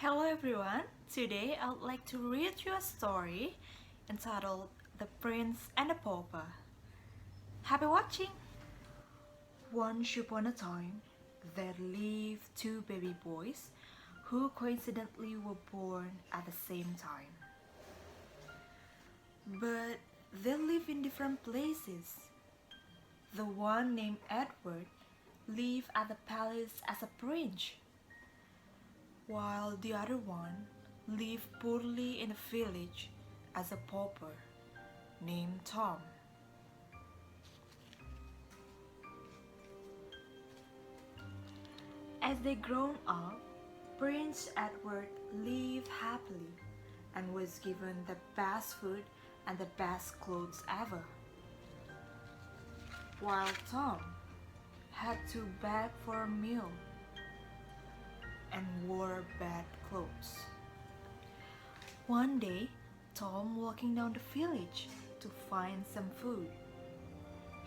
Hello everyone, today I would like to read you a story entitled The Prince and the Pauper. Happy watching! Once upon a time, there lived two baby boys who coincidentally were born at the same time. But they live in different places. The one named Edward lived at the palace as a prince, while the other one lived poorly in a village as a pauper named Tom. As they grown up, Prince Edward lived happily and was given the best food and the best clothes ever, while Tom had to beg for a meal and wore bad clothes. One day, Tom walking down the village to find some food.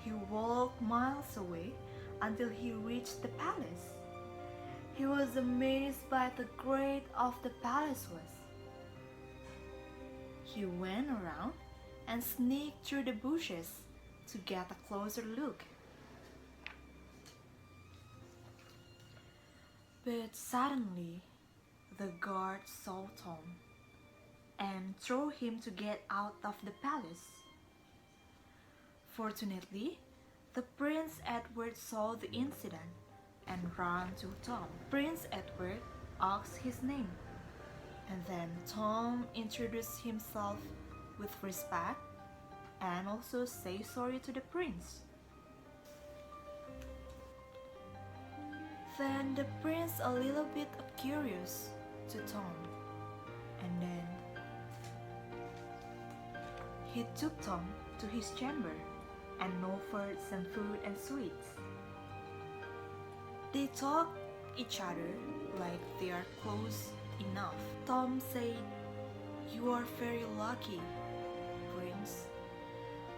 He walked miles away until he reached the palace. He was amazed by the great of the palace was. He went around and sneaked through the bushes to get a closer look. But suddenly, the guard saw Tom and threw him to get out of the palace. Fortunately, the Prince Edward saw the incident and ran to Tom. Prince Edward asked his name, and then Tom introduced himself with respect and also say sorry to the prince. Then the prince a little bit curious to Tom, and then he took Tom to his chamber and offered some food and sweets. They talked each other like they are close enough. Tom said, "You are very lucky, Prince.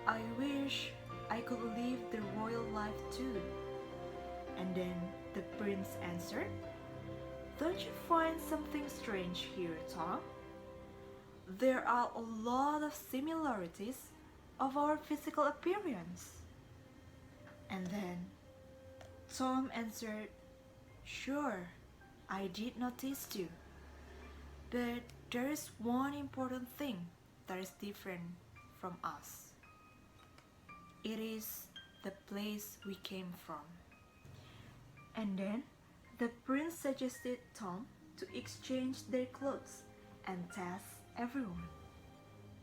I wish I could live the royal life too." And then the prince answered, "Don't you find something strange here, Tom? There are a lot of similarities of our physical appearance." And then Tom answered, "Sure, I did notice too. But there is one important thing that is different from us. It is the place we came from." And then the prince suggested Tom to exchange their clothes and test everyone.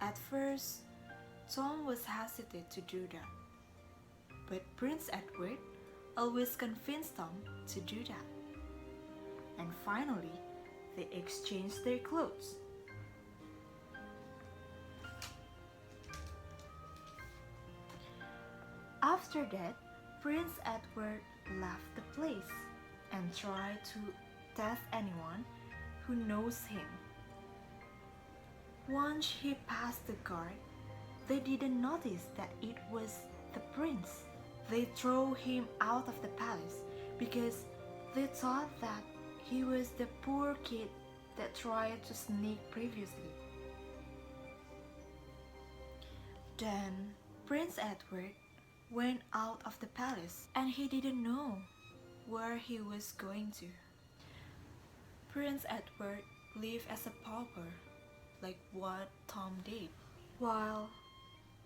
At first, Tom was hesitant to do that, but Prince Edward always convinced Tom to do that. And finally, they exchanged their clothes. After that, Prince Edward left the place and tried to test anyone who knows him. Once he passed the guard, they didn't notice that it was the prince. They threw him out of the palace because they thought that he was the poor kid that tried to sneak previously. Then Prince Edward went out of the palace and he didn't know where he was going to. Prince Edward lived as a pauper, like what Tom did. While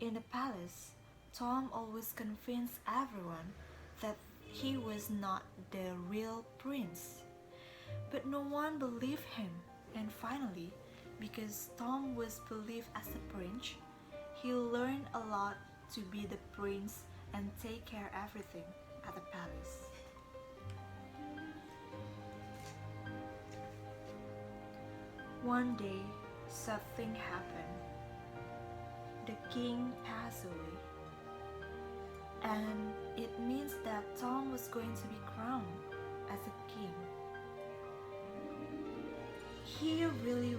in the palace, Tom always convinced everyone that he was not the real prince. But no one believed him, and finally, because Tom was believed as a prince, he learned a lot to be the prince and take care of everything at the palace. One day, something happened. The king passed away, and it means that Tom was going to be crowned as a king. He really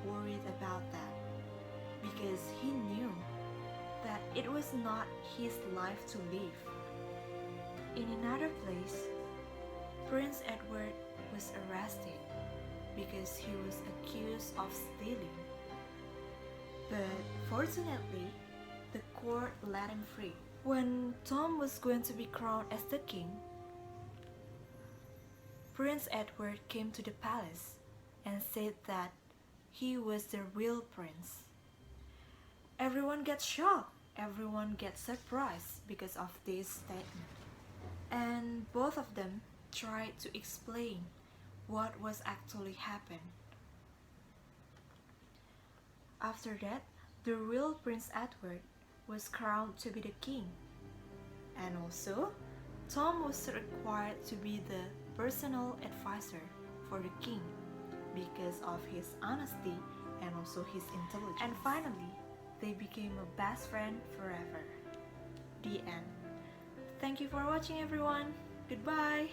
worried about that because he knew that it was not his life to live. In another place, Prince Edward was arrested because he was accused of stealing. But fortunately, the court let him free. When Tom was going to be crowned as the king, Prince Edward came to the palace and said that he was the real prince. Everyone gets shocked, everyone gets surprised because of this statement. And both of them tried to explain what was actually happened. After that, the real Prince Edward was crowned to be the king. And also, Tom was required to be the personal advisor for the king because of his honesty and also his intelligence. And finally, they became a best friend forever. The end. Thank you for watching, everyone. Goodbye.